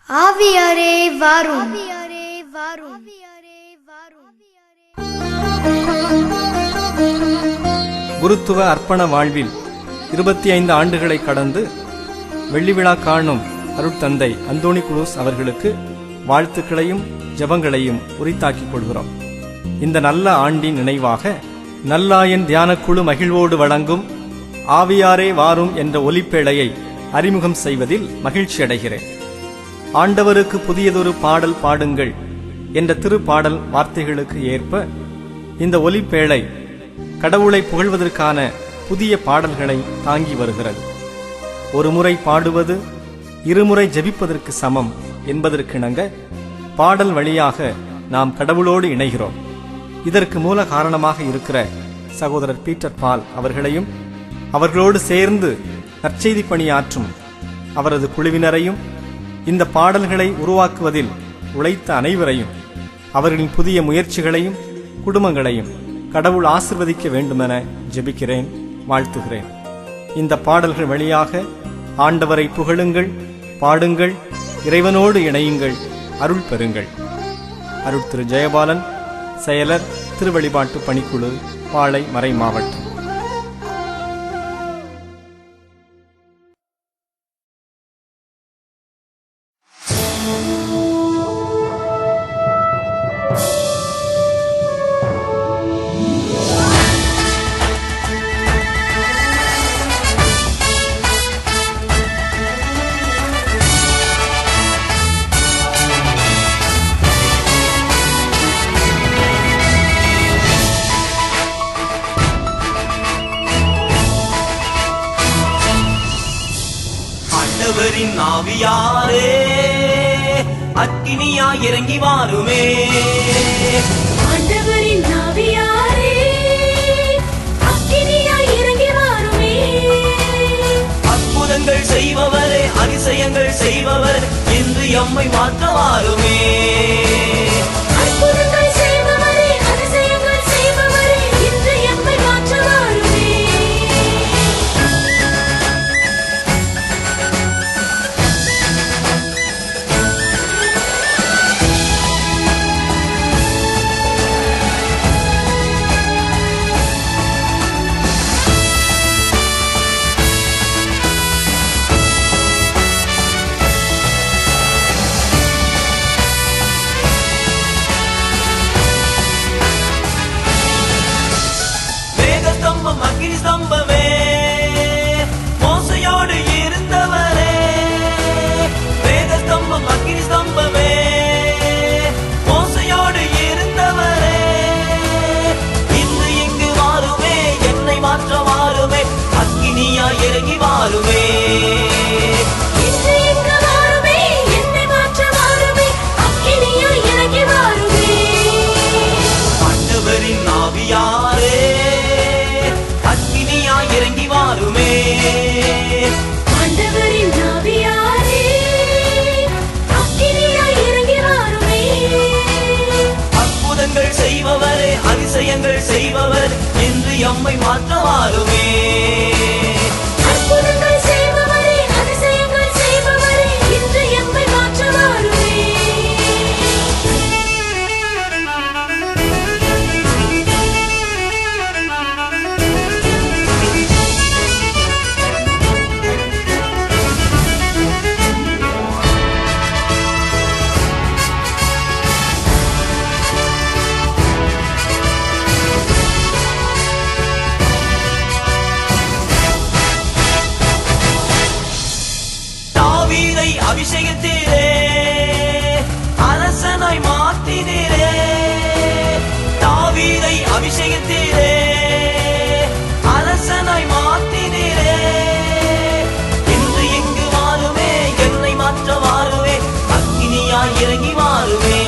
ஆவியாரே வாரும். குருத்துவ அர்ப்பண வாழ்வில் 25 ஆண்டுகளை கடந்து வெள்ளி விழா காணும் அருட்தந்தை அந்தோணி குரூஸ் அவர்களுக்கு வாழ்த்துக்களையும் ஜெபங்களையும் உரித்தாக்கிக் கொள்கிறோம். இந்த நல்ல ஆண்டின் நினைவாக நல்லாயன் தியானக்குழு மகிழ்வோடு வழங்கும் ஆவியாரே வாரும் என்ற ஒலிப்பேழையை அறிமுகம் செய்வதில் மகிழ்ச்சி அடைகிறேன். ஆண்டவருக்கு புதியதொரு பாடல் பாடுங்கள் என்ற திருப்பாடல் வார்த்தைகளுக்கு ஏற்ப இந்த ஒலிப்பேழை கடவுளை புகழ்வதற்கான புதிய பாடல்களை தாங்கி வருகிறது. ஒரு முறை பாடுவது இருமுறை ஜெபிப்பதற்கு சமம் என்பதற்கிணங்க பாடல் வழியாக நாம் கடவுளோடு இணைகிறோம். இதற்கு மூல காரணமாக இருக்கிற சகோதரர் பீட்டர் பால் அவர்களையும் அவர்களோடு சேர்ந்து நற்செய்தி பணியாற்றும் அவரது குழுவினரையும் இந்த பாடல்களை உருவாக்குவதில் உழைத்த அனைவரையும் அவர்களின் புதிய முயற்சிகளையும் குடும்பங்களையும் கடவுள் ஆசிர்வதிக்க வேண்டுமென ஜெபிக்கிறேன், வாழ்த்துகிறேன். இந்த பாடல்கள் வழியாக ஆண்டவரை புகழுங்கள், பாடுங்கள், இறைவனோடு இணையுங்கள், அருள் பெறுங்கள். அருள் திரு ஜெயபாலன், செயலர், திருவழிபாட்டு பணிக்குழு, பாளை மறை மாவட்டம். ஆண்டவரின் ஆவியாரே அக்கினியாய் இறங்கி வாருமே. ஆண்டவரின் ஆவியாரே அக்கினியாய் இறங்கி வாருமே. அற்புதங்கள் செய்பவரே, அதிசயங்கள் செய்பவர் என்று எம்மை மாற்ற வாருமே. அற்புதங்கள் செய்பவரே, அதிசயங்கள் செய்பவரே என்று எம்மை மாற்ற வாருமே. அக்கினி ஸ்தம்பமே, மோசையோடு இருந்தவரே. வேத ஸ்தம்பம் அக்கினி ஸ்தம்பமே, மோசையோடு இருந்தவரே. இன்று இங்கு வாருமே, என்னை மாற்ற வாருமே, அக்கினியாய் இறங்கி வாருமே. இன்று இங்கு வாருமே, என்னை மாற்ற வாருமே, அக்கினியாய் இறங்கி வாருமே. ஆண்டவரின் ஆவியாரே அக்கினியாய் இறங்கி வாருமே. ஆண்டவரின் ஆவியாரே அக்கினியாய் இறங்கி வாருமே. அற்புதங்கள் செய்பவரே, அதிசயங்கள் செய்பவர் என்று எம்மை மாற்ற வாருமே. அற்புதங்கள் செய்பவரே, அதிசயங்கள் செய்பவரே என்று எம்மை மாற்ற வாருமே. தாவீதை அபிஷேகத்திலே அரசனாய் மாற்றினீரே. தாவீதை அபிஷேகத்திலே அரசனாய் மாற்றினீரே. இன்று இங்கு வாருமே, என்னை மாற்ற வாருமே, அக்கினியாய் இறங்கி வாருமே.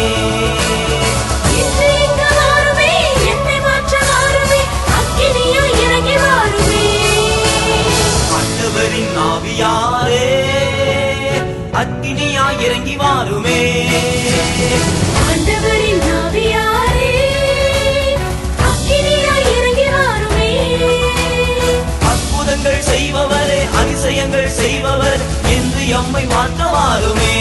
இன்று இங்கு வாருமே, என்னை மாற்ற வாருமே, அக்கினியாய் இறங்கி வாருமே. ஆண்டவரின் ஆவியாரே அக்கினியாய் இறங்கி வாருமே. ஆண்டவரின் ஆவியாரே அக்கினியாய் இறங்கி வாருமே. அற்புதங்கள் செய்பவரே, அதிசயங்கள் செய்பவர் என்று எம்மை மாற்ற வாருமே.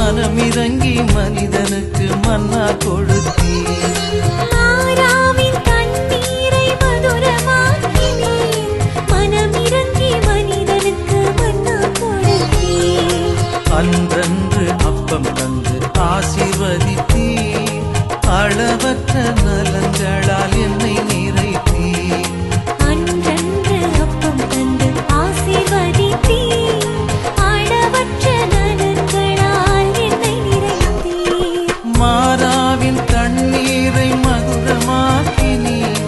மனமிறங்கி மனிதனுக்கு மன்னா கொடுத்தீர். மாறாவின் தண்ணீரை மதுரமாக்கினீர். மனமிறங்கி மனிதனுக்கு மன்னா கொடுத்தீர். அன்றன்று அப்பம் தந்து ஆசீர்வதித்தீர். அளவற்ற நலன்களால் என்னை நிறைத்தீர். அன்றன்று அப்பம் தந்து ஆசீர்வதித்தீர். அளவற்ற நலன்களால் என்னை நிறைத்தீர். மாறாவின் தண்ணீரை மதுரமாக்கினீர்.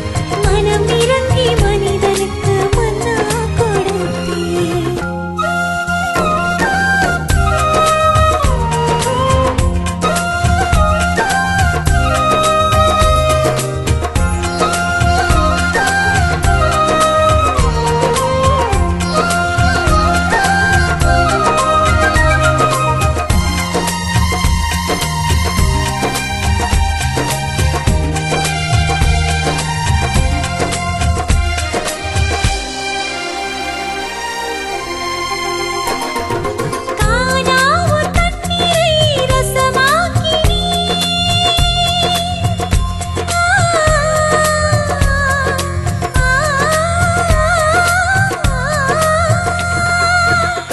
மனம் இறங்கி மனிதனுக்கு மன்னா கொடுத்தீர். காணாவூர் தண்ணீரை ரசமாக்கினீர்.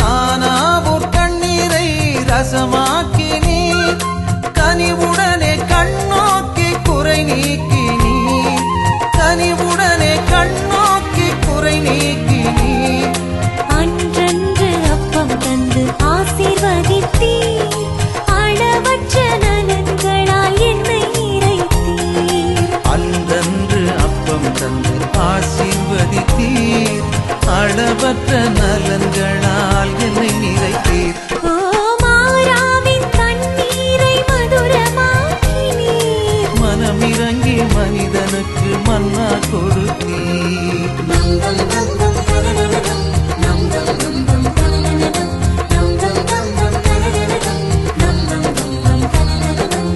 கானாவூர் தண்ணீரை ரசமாக்கினீர். கனிவுடனே கண்ணோக்கி குறை நீக்கினீர். கனிவுடனே கண்ணோக்கி குறை நீக்கினீர். அன்றன்று அப்பம் தந்து ஆசீர்வதித்தீர். அளவற்ற நலன்களால் என்னை நிறைத்தீர். அன்றன்று அப்பம் தந்து ஆசீர்வதித்தீர். அளவற்ற நலன்களால் என்னை நிறைத்தீர். ஓ மாறாவின் தண்ணீரை மதுரமாக்கினீர். மனமிறங்கி மனிதனுக்கு மன்னா கொடுத்தீர். நம் தம் தம் தம் தரரரதம். நம் தம் தம் தம் தரரரதம். நம் தம் தம் தம் தரரரதம். நம் தம் தம் தம் தரரரதம்.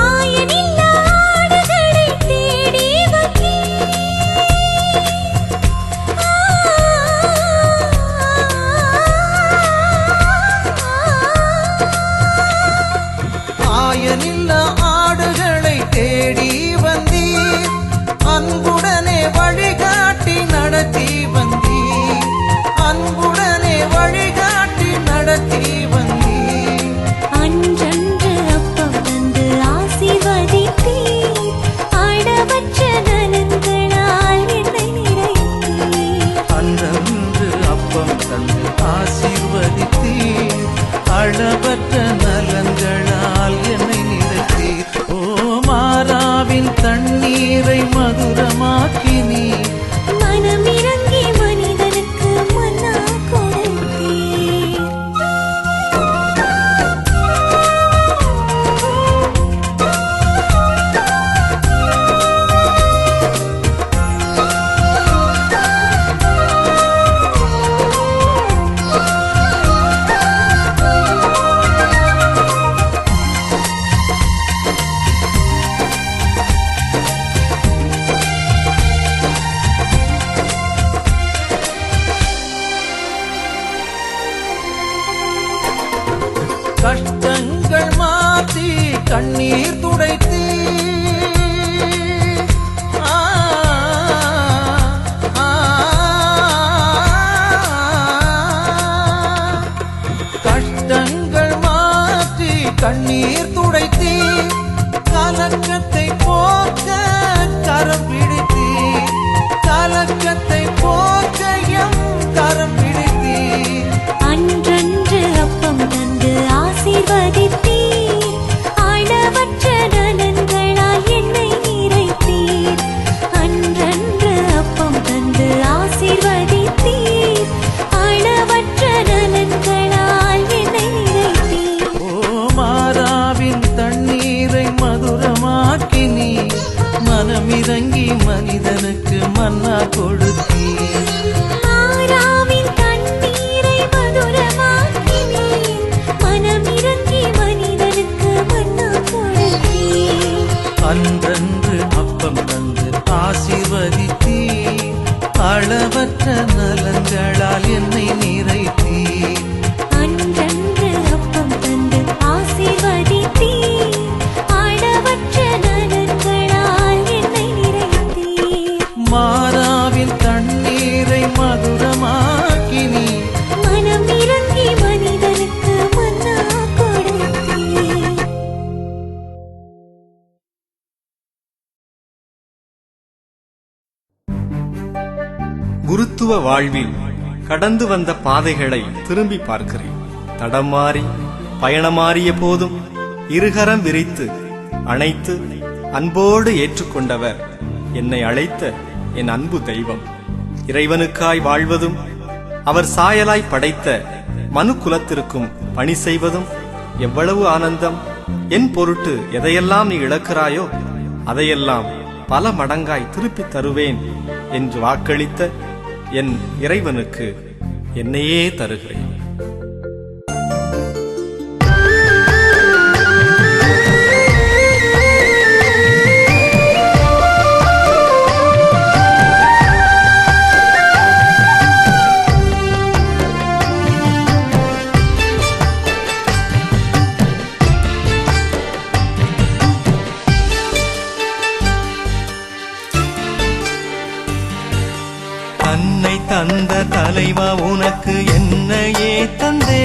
ஆயனில்லா ஆடுகளை தேடி வந்தீர். ஆயனில்ல ஆடுகளை தேடி வந்தீர். அன்புடனே வழிகாட்டி நடத்தி வந்தீர். அன்புடனே வழிகாட்டி நடத்தி வந்தீர். அன்றன்று அப்பம் தந்து ஆசீர்வதித்தீர். அளவற்ற நலன்களால் என்னை நிறைத்தீர். அன்றன்று அப்பம் தந்து ஆசீர்வதித்தீர். அளவற்ற நலன்களால் என்னை நிறைத்தீர். ஓ மாறாவின் தண்ணீரை மதுரமாக்கினீர். மனம் இறங்கி மனிதனுக்கு மன்னா கொடுத்தீர். கஷ்டங்கள் மாற்றி கண்ணீர் துடைத்து கஷ்டங்கள் மாற்றி கண்ணீர் துடைத்து கலக்கத்தை போக்க கரம் பிடித்து கலக்கத்தை போக்க எம் கரம் பிடித்து அன்றன்று அப்பம் தந்து ஆசீர்வதித்தீர். அளவற்ற நலன்களால் என்னை நிறைத்தீர். அன்றன்று அப்பம் தந்து ஆசீர்வதித்தீர். மன்னா கொடுத்தீர். மாறாவின் தண்ணீரை மதுரமாக்கினீர். மனமிரங்கி மனிதனுக்கு மன்னா கொடுத்தீர். அன்றன்று அப்பம் தந்து ஆசீர்வதித்தீர். அளவற்ற நலன்களால் என்னை நிறைத்தீர். அன்றன்று அப்பம் தந்து ஆசீர்வதித்தீர். அளவற்ற நலன்களால் என்னை நிறைத்தீர். மாறாவின் தண்ணீரை மதுரமாக்கினீர். மனம் இறங்கி மனிதனுக்கு மன்னா கொடுத்தீர். குருத்துவ வாழ்வில் கடந்து வந்த பாதைகளை திரும்பி பார்க்கிறேன். தடமாறி பயணமாறிய போதும் இருகரம் விரித்து அணைத்து அன்போடு ஏற்றுக்கொண்டவர் என்னை அழைத்த என் அன்பு தெய்வம். இறைவனுக்காய் வாழ்வதும் அவர் சாயலாய் படைத்த மனு குலத்திற்கும் பணி செய்வதும் எவ்வளவு ஆனந்தம். என் பொருட்டு எதையெல்லாம் நீ இழக்கிறாயோ அதையெல்லாம் பல மடங்காய் திருப்பித் தருவேன் என்று வாக்களித்த என் இறைவனுக்கு என்னையே தருகிறேன். தன்னை தந்த தலைவா உனக்கு என்னையே தந்தே,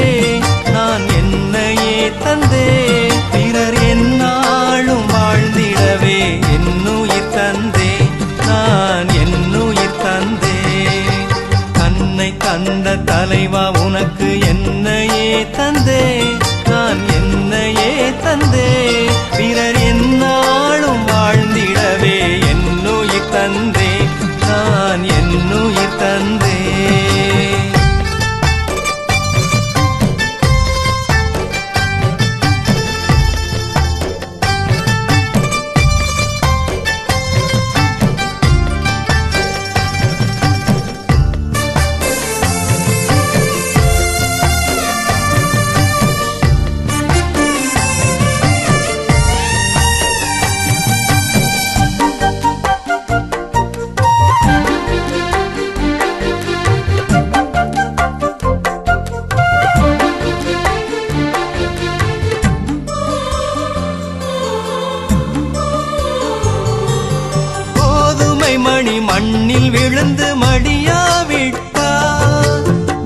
நான் என்னையே தந்தே. பிறர் என்னாலும் வாழ்ந்திடவே என்னுயிர் தந்தே, நான் என்னுயிர் தந்தே. தன்னை தந்த தலைவா உனக்கு என்னையே தந்தே, நான் என்னையே தந்தே. பிறர் என்னாலும் வாழ்ந்திடவே என்னுயிர் தந்தே, நான் என்னுயிர் தந்தே. மணி மண்ணில் விழுந்து மடியாவிட்டால்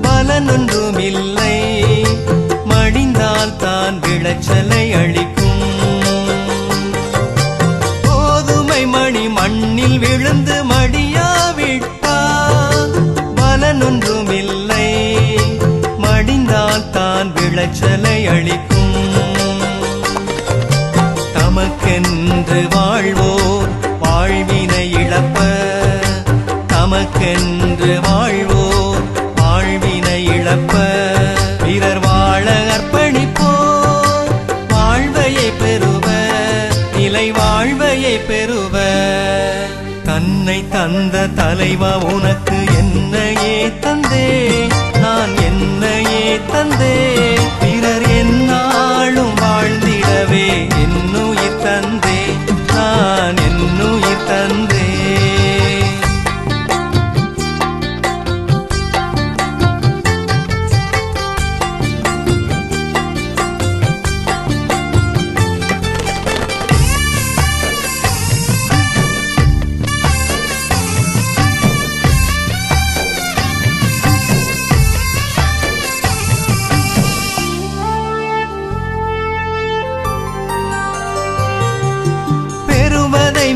பலனொன்றுமில்லை, மடிந்தால் தான் விளைச்சலை அளிக்கும். கோதுமை மணி மண்ணில் விழுந்து மடியாவிட்டால் பலனொன்றுமில்லை, மடிந்தால் தான் விளைச்சலை அளிக்கும். தமக்கென்று வாழ்வோர் வாழ்வினை இழப்ப, தமக்கென்று வாழ்வோர் வாழ்வினை இழப்ப. பிறர் வாழ அர்ப்பணிப்போர் வாழ்வையை பெறுவ, நிலை வாழ்வையை பெறுவ. தன்னை தந்த தலைவா உனக்கு என்னையே தந்தே, நான் என்னையே தந்தே. பிறர் என்னாலும் வாழ்ந்திடவே என்னுயிர் தந்தே, நான் என்னுயிர் தந்தே.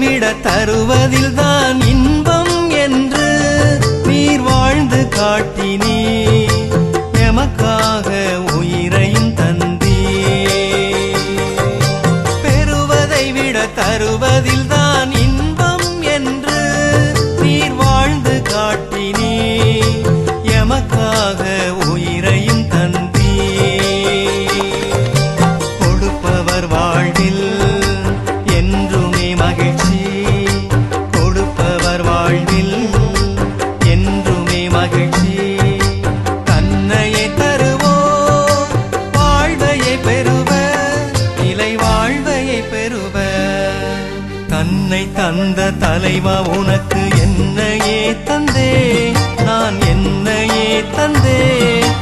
விட தருவதில் தான் இன்பம் என்று நீர் வாழ்ந்து காட்டினீ, எமக்காக உயிரையும் தந்தீ. பெறுவதை விட தருவதில் தான் இன்பம் என்று நீர் வாழ்ந்து காட்டினீ, எமக்காக உயிரையும் தந்தீ. கொடுப்பவர் வாழ்வில் என்றுமே மகிழ்ச்சி, கொடுப்பவர் வாழ்வில் மகிழ்ச்சி. தன்னையே தருவோர் வாழ்வையை பெறுவர், நிலை வாழ்வையை பெறுவர். தன்னை தந்த தலைவா உனக்கு என்னையே தந்தே, நான் என்னையே தந்தே.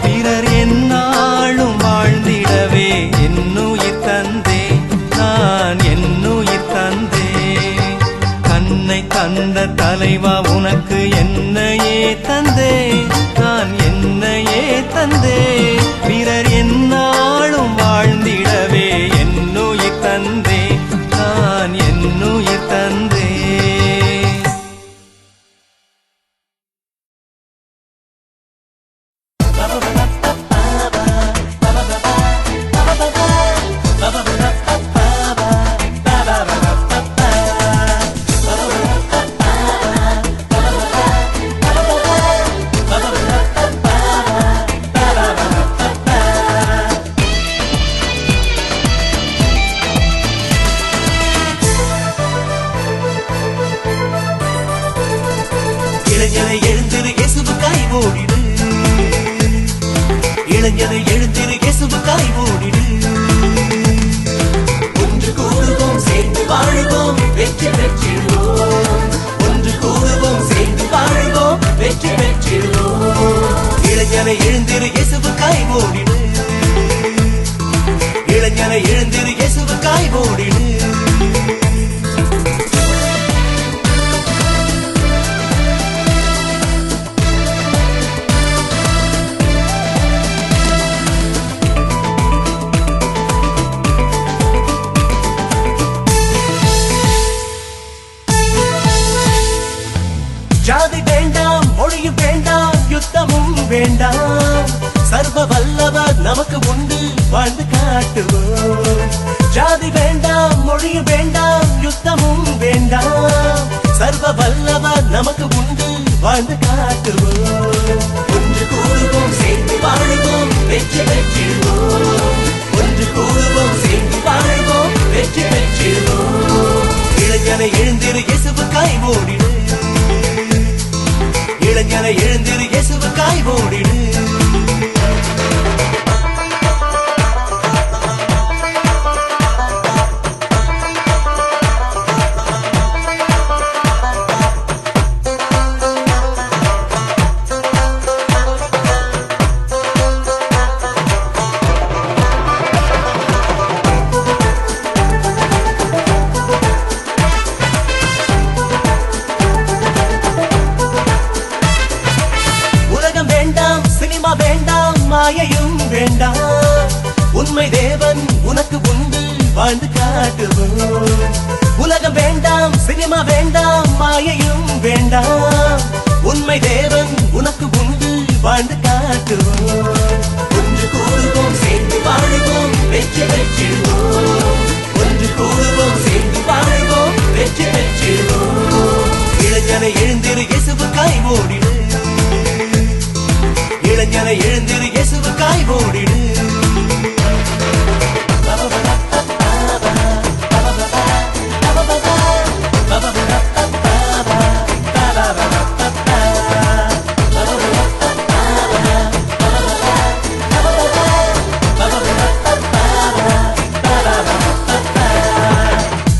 பிறர் எந்நாளும் வாழ்ந்திடவே என்னுயிர் தந்தே, நான் என்னுயிர் தந்தே. தன்னை தந்த தலைவா உனக்கு என்னையே தந்தே, நான் என்னையே தந்தே. பிறர் எந்நாளும் வாழ்ந்திடவே என்னுயிர் தந்தே, நான் என்னுயிர் தந்தே. இளைஞனை எழுந்திரு இயேசுவுக்காய் ஓடிடு, இளைஞனை எழுந்திரு இயேசுவுக்காய் ஓடிடு. ஒன்று கூடுவோம் சேர்ந்து வாழுவோம் வெற்றி பெற்றிடுவோம், ஒன்று கூடுவோம் சேர்ந்து வாழுவோம் வெற்றி பெற்றிடுவோம். இளைஞனை எழுந்திரு இயேசுவுக்காய் ஓடிடு, இளைஞனை எழுந்திரு இயேசுவுக்காய் ஓடிடு. ஜாதி வேண்டாம், மொழியும் வேண்டாம், யுத்தமும் வேண்டாம். சர்வ வல்லவர் நமக்கு உண்டு, வாழ்ந்து காட்டுவோம். ஜாதி வேண்டாம், மொழியும் வேண்டாம், யுத்தமும் வேண்டாம். சர்வ வல்லவர் நமக்கு உண்டு, வாழ்ந்து காட்டுவோம். ஒன்று கூடுவோம் சேர்ந்து வாழுவோம் வெற்றி பெற்றிடுவோம், ஒன்று கூடுவோம் சேர்ந்து வாழுவோம் வெற்றி பெற்றிடுவோம். இளைஞனை எழுந்திரு இயேசுவுக்காய் ஓடிடு, இளைஞனை எழுந்திரு இயேசுவுக்காய் ஓடிடு. மாயையும் வேண்டாம், உண்மை தேவன் உனக்கு உண்டு, வாழ்ந்து காட்டுவோம். உலகம் வேண்டாம், சினிமா வேண்டாம், மாயையும் வேண்டாம். உண்மை தேவன் உனக்கு உண்டு, வாழ்ந்து காட்டுவோம். ஒன்று கூடுவோம் சேர்ந்து வாழுவோம் வெற்றி பெற்றிடுவோம், ஒன்று கூடுவோம் சேர்ந்து வாழுவோம் வெற்றி பெற்றிடுவோம். இளைஞனை எழுந்திரு இயேசுவுக்காய் ஓடிடு, இளைஞனை எழுந்திரு இயேசுவுக்காய் ஓடிடு.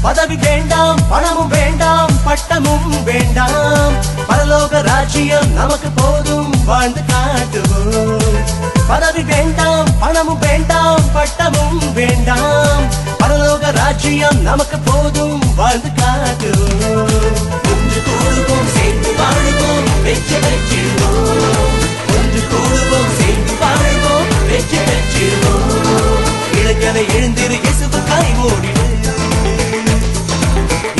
பதவி வேண்டாம், பணமும் வேண்டாம், பட்டமும் வேண்டாம். பரலோக ராஜ்யம் நமக்கு போதும், வாழ்ந்து காட்டுவோம். பதவி வேண்டாம், பணமும் வேண்டாம், பட்டமும் வேண்டாம். பரலோக ராஜ்யம் நமக்கு போதும், வாழ்ந்து காட்டுவோம். ஒன்று கூடுவோம் சேர்ந்து வாழுவோம் வெற்றி பெற்றிடுவோம், ஒன்று கூடுவோம் சேர்ந்து வாழுவோம் வெற்றி பெற்றிடுவோம். இளைஞனை எழுந்திரு இயேசுவுக்காய் ஓடிடு,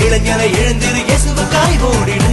இளைஞனை எழுந்திரு இயேசுவுக்காய் ஓடிடு.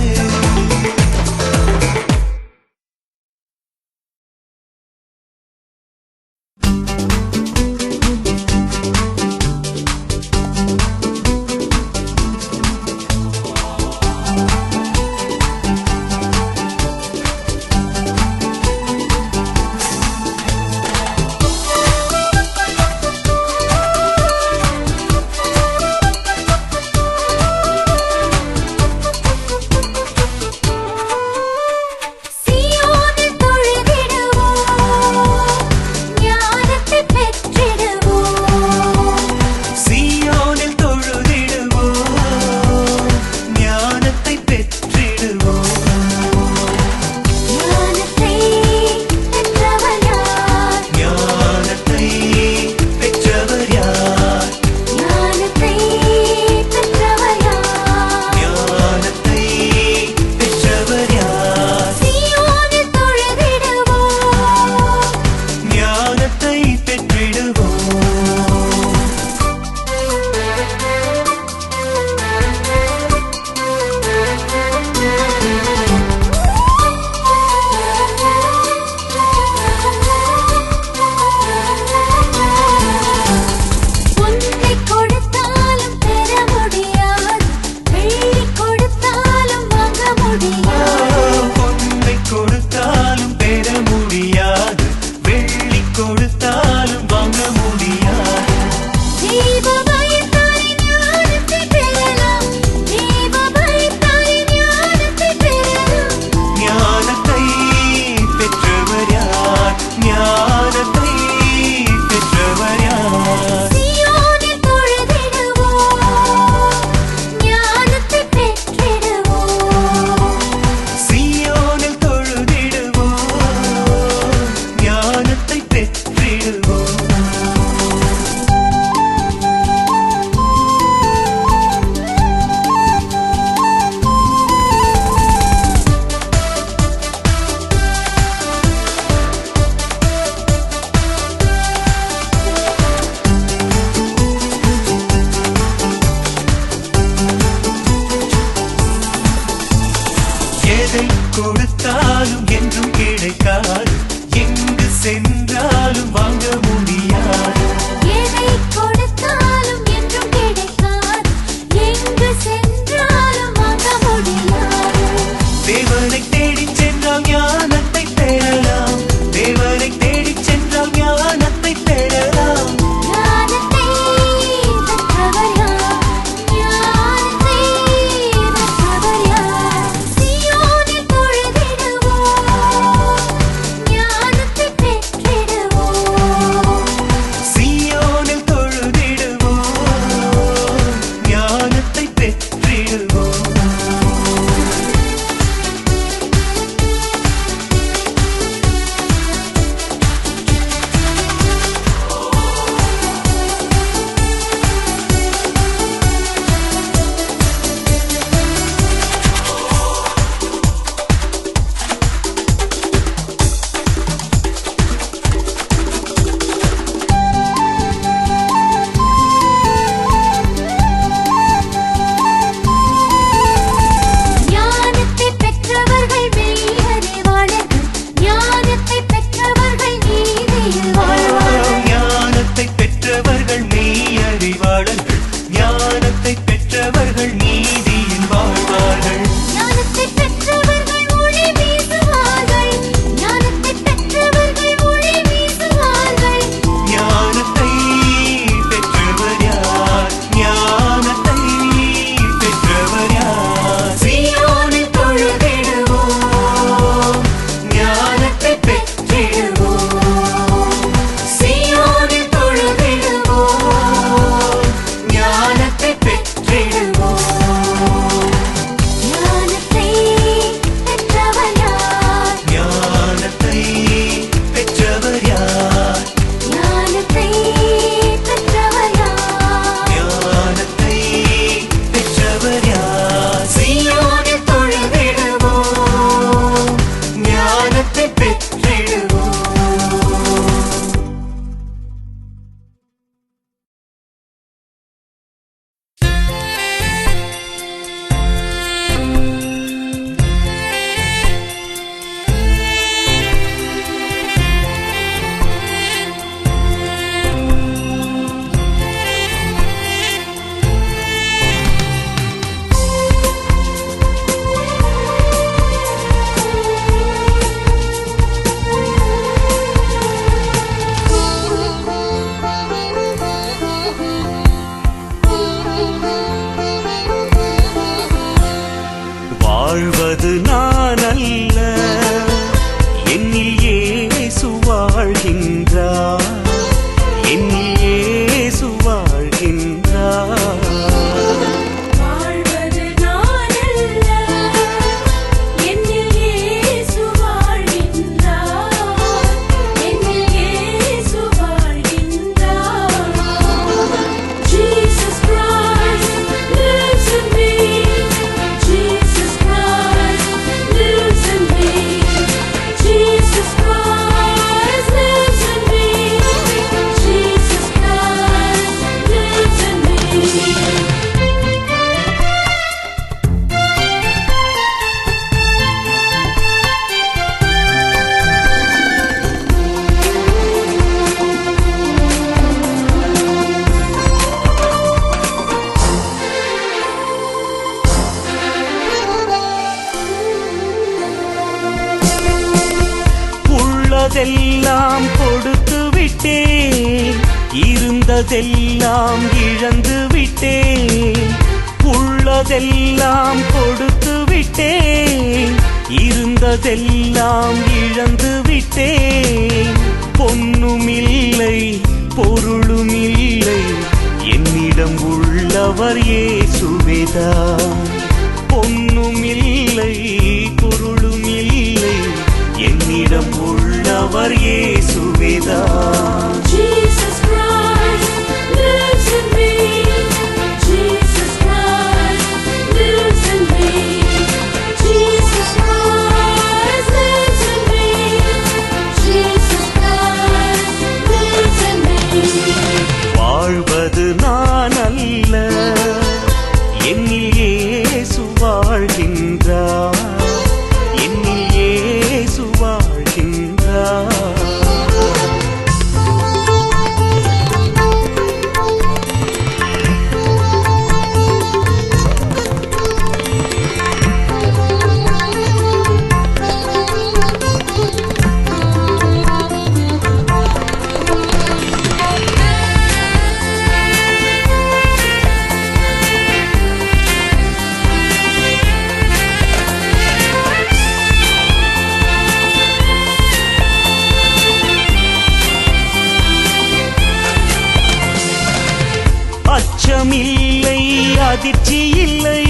உள்ளதெல்லாம் கொடுத்து விட்டேன், இருந்ததெல்லாம் இழந்து விட்டேன். உள்ளதெல்லாம் கொடுத்து விட்டேன், இருந்ததெல்லாம் இழந்து விட்டேன். பொன்னுமில்லை பொருளுமில்லை, என்னிடம் உள்ளவர் இயேசுவேதான். பொன்னுமில்லை பொருளுமில்லை, என்னிடம் உள்ளவர் இயேசுவேதான். Jesus Christ lives in me. Jesus Christ lives in me. Jesus Christ lives in me. Jesus Christ lives in me. வாழ்வது நான் அல்ல, என்னில் இயேசு வாழ்கின்றார், என்னில் இயேசு வாழ்கின்றார். அச்சமில்லை அதிர்ச்சி இல்லை,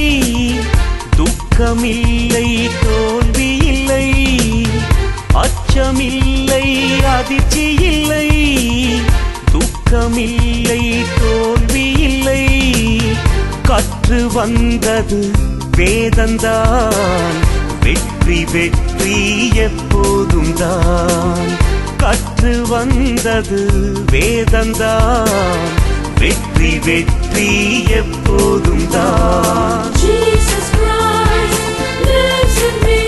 துக்கமில்லை தோல்வி இல்லை. அச்சமில்லை அதிர்ச்சி இல்லை, துக்கமில்லை தோல்வி இல்லை. கற்று வந்தது வேதந்தான், வெற்றி வெற்றி எப்போதும் தான். கற்று வந்தது வேதந்தான், வெற்றி வெற்றி எப்போதும் தான். Jesus Christ lives in me.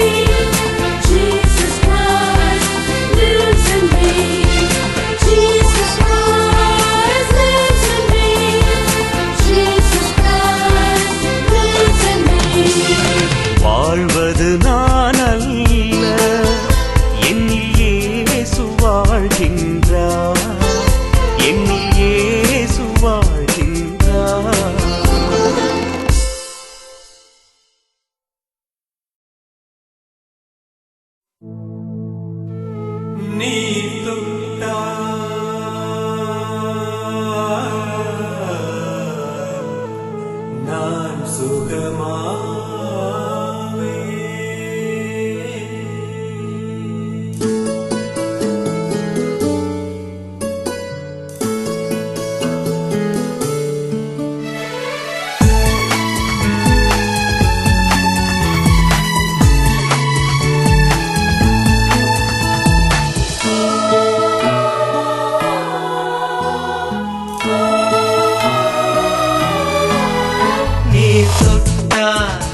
Jesus Christ lives in me. Jesus Christ lives in me. Jesus Christ lives in me. வாழ்வது நான் அல்ல, என்னில் இயேசு வாழ்கின்றார், என்னில் இயேசு வாழ்கின்றார். நீ தொட்டால் நான் சுகமாவேன். நீ தொட்டால்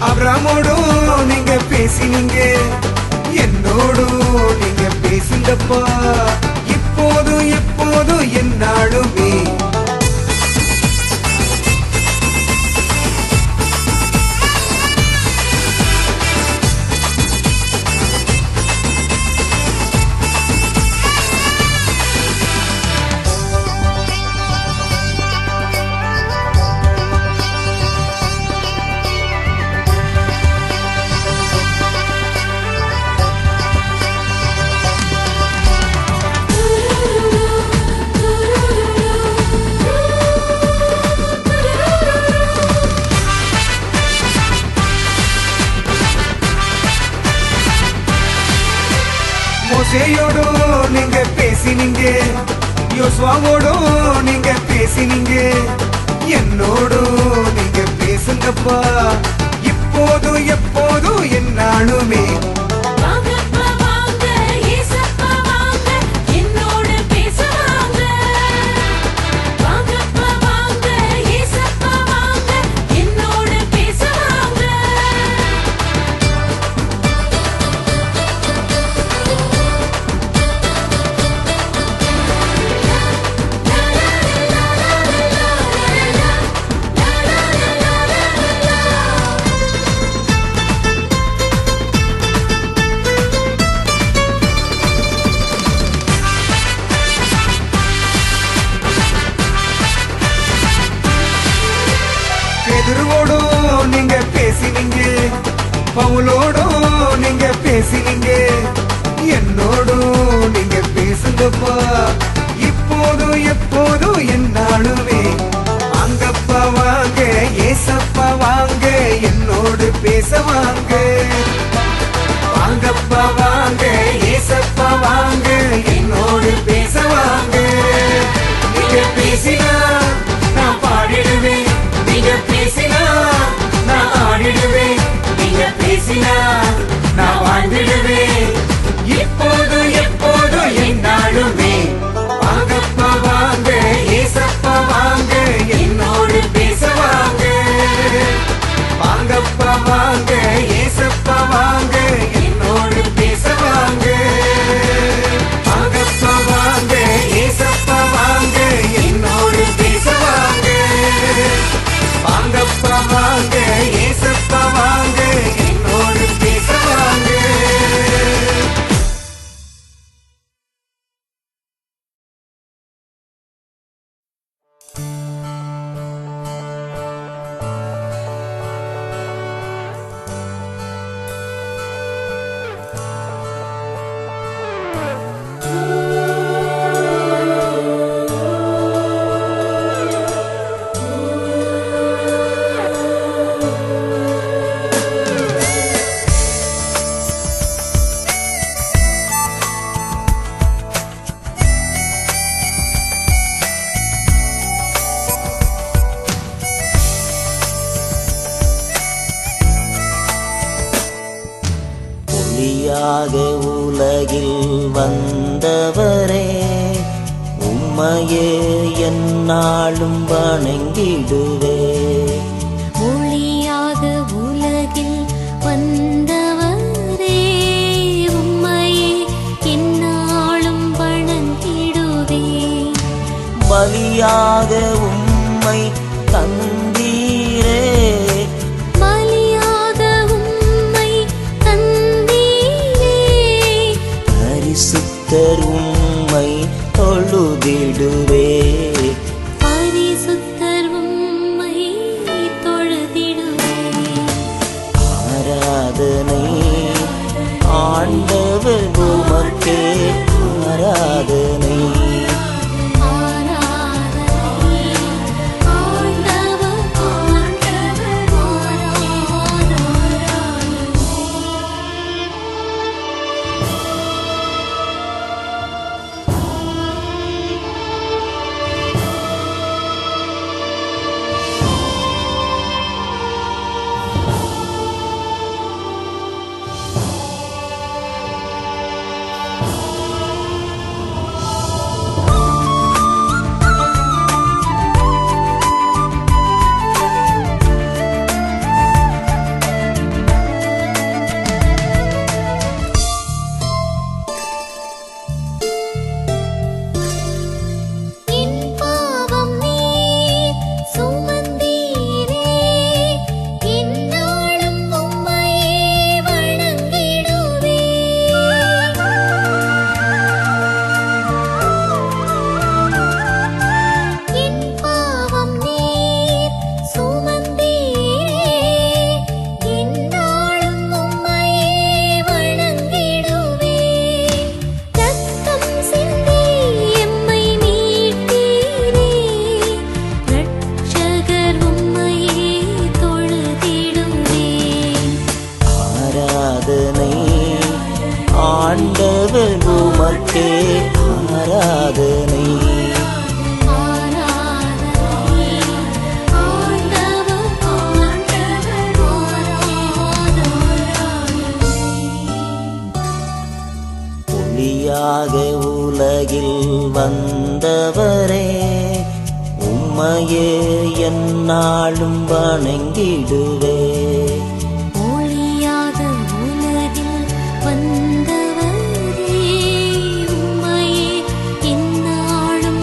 அப்ராமோடும் நீங்க பேசினீங்க, என்னோடும் நீங்க பேசுங்கப்பா, இப்போதும் எப்போதும் என்னாலுமே. மோசேயோடும் நீங்க பேசினீங்க, யோசுவாவோடும் நீங்க பேசினீங்க, என்னோடும் நீங்க பேசுங்கப்பா, இப்போதும் எப்போதும் என்னாலுமே. வாங்கப்பா வாங்க ஏசப்பா வாங்க என்னோடு பேச வாங்க. வாங்கப்பா வாங்க ஏசப்பா வாங்க என்னோடு பேச வாங்க. பேதுருவோடும் நீங்க பேசினீங்க, பவுலோடும் நீங்க பேசினீங்க, என்னோடும் நீங்க பேசுங்கப்பா, இப்போதும் எப்போதும் என்னாலுமே. வாங்கப்பா வாங்க ஏசப்பா வாங்க என்னோடு பேச வாங்க. வாங்கப்பா வாங்க ஏசப்பா வாங்க என்னோடு பேச வாங்க. நீங்க பேசினா நான் பாடிடுவேன், நீங்க பேசினா நான் ஆடிடுவேன், நீங்க பேசினா நான் வாழ்ந்திடுவேன், இப்போதும் எப்போதும் என்னாலுமே. வாங்கப்பா வாங்க ஏசப்பா வாங்க என்னோடு பேச வாங்க. வாங்கப்பா வாங்க ஏசப்பா வாங்க என்னோடு பேச வாங்க. வாங்கப்பா வாங்க ஏசப்பா வாங்க என்னோடு பேச வாங்க. வாங்கப்பா வாங்க ஏசப்பா வாங்க என்னோடு பேச வாங்க. ஒளியாக உலகில் வந்தவரே, உம்மையே எந்நாளும் வணங்கிடுவே. ஒளியாக உலகில் வந்தவரே, உம்மையே எந்நாளும் வணங்கிடுவே. பலியாக உம்மை தந்தீரே, பலியாக உம்மை தந்தீரே. பரிசுத்தர் உம்மை தொழுதிடுவே. பரிசுத்தர் உம்மை தொழுதிடுவே. ஆராதனை ஆண்டவர் உமக்கே, ஆராதனை. ஆராதனை ஆண்டவர் உமக்கே, ஆராதனை. ஆண்டவர் உமக்கே ஆராதனை. ஒளியாக உலகில் வந்தவரே, உம்மையே எந்நாளும் வணங்கிடுவே. ஒளியாக உலகில் வந்தவரே, உம்மையே எந்நாளும்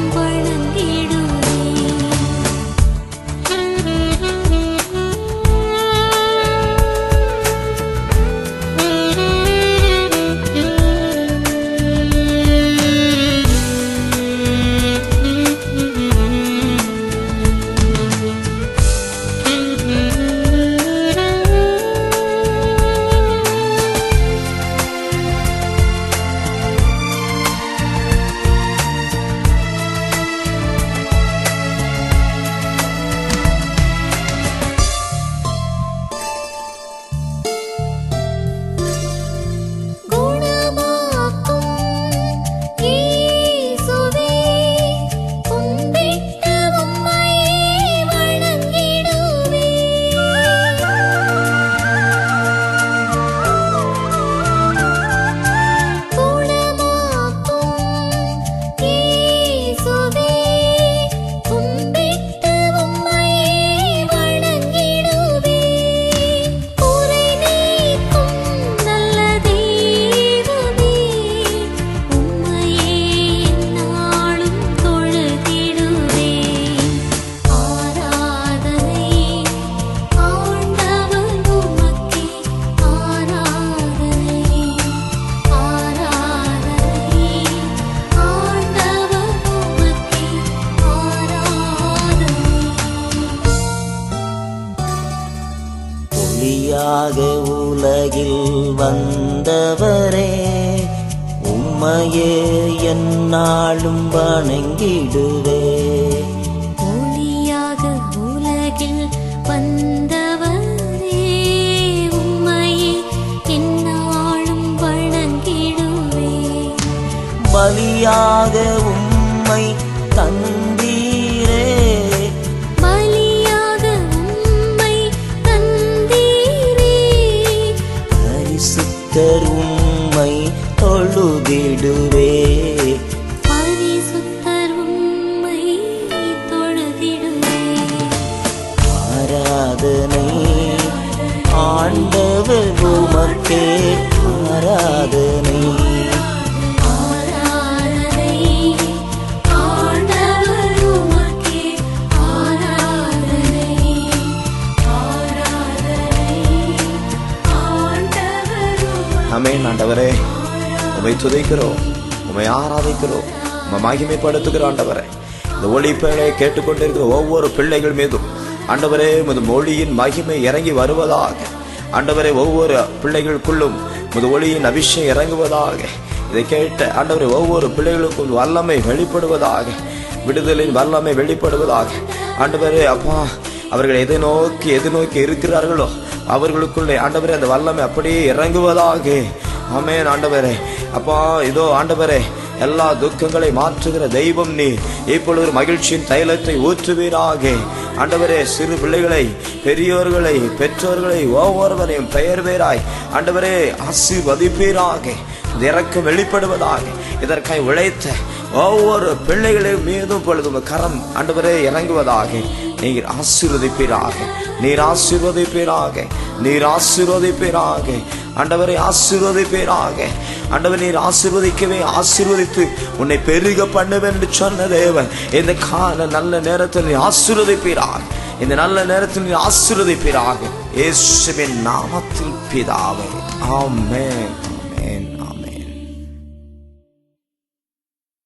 ஒளியாக உலகில் வந்தவரே, உம்மையே எந்நாளும் வணங்கிடுவே. ஒளியாக உலகில் வந்தவரே, உம்மையே எந்நாளும் வணங்கிடுவே. பலியாக உம்மை தந்தீரே, பலியாக உம்மை தந்தீரே. பரிசுத்தர் உம்மை தொழுதிடுவே. பரிசுத்தர் உம்மை தொழுதிடுவே. ஆராதனை ஆண்டவர் உமக்கே ஆராதனை. ஆராதனை ஆண்டவர் உமக்கே ஆராதனை. ஆராதனை ஆண்டவர் உமக்கே. ஆமென். ஆண்டவரே, உம்மை துதிக்கிறோம், உம்மை ஆராதிக்கிறோம், உம்மை மகிமைப்படுத்துகிற ஆண்டவரே. இந்த ஒளிப்பேழை கேட்டுக்கொண்டிருக்கிற ஒவ்வொரு பிள்ளைகள் மீதும் ஆண்டவரே உமது மொழியின் மகிமை இறங்கி வருவதாக. ஆண்டவரே, ஒவ்வொரு பிள்ளைகளுக்குள்ளும் உமது ஒளியின் அபிஷேகம் இறங்குவதாக. இதை கேட்ட ஆண்டவரே, ஒவ்வொரு பிள்ளைகளுக்கும் வல்லமை வெளிப்படுவதாக, விடுதலின் வல்லமை வெளிப்படுவதாக. ஆண்டவரே அப்பா, அவர்கள் எதை நோக்கி இருக்கிறார்களோ அவர்களுக்குள்ளே ஆண்டவரே அந்த வல்லமை அப்படியே இறங்குவதாக. ஆமென். ஆண்டவரே அப்பா, இதோ ஆண்டவரே, எல்லா துக்கங்களை மாற்றுகிற தெய்வம் நீ. இப்பொழுது மகிழ்ச்சியின் தைலத்தை ஊற்றுவீராக. ஆண்டவரே, சிறு பிள்ளைகளை, பெரியோர்களை, பெற்றோர்களை ஒவ்வொருவரையும் பெயர் பேராய் ஆண்டவரே ஆசீர்வதிப்பீராக. இறக்கம் வெளிப்படுவதாக. இதற்காக உழைத்த ஒவ்வொரு பிள்ளைகளின் மீதும் பொழுது கரம் ஆண்டவரே இறங்குவதாக. நீர் ஆசீர்வதிப்பீராக, நீர் ஆசீர்வதிப்பீராக, நீர் ஆசீர்வதிப்பீராக. ஆண்டவரை ஆசீர்வதிப்பீராக. ஆண்டவர் நீர் ஆசீர்வதிக்கவே ஆசீர்வதித்து உன்னை பெருக பண்ணுவேன் என்று சொன்ன தேவன், இந்த கால நல்ல நேரத்தில் நீ ஆசீர்வதிப்பீராக. இந்த நல்ல நேரத்தில் நீ ஆசீர்வதிப்பீராக. இயேசுவின் நாமத்தில் பிதாவே, ஆமென், ஆமென்.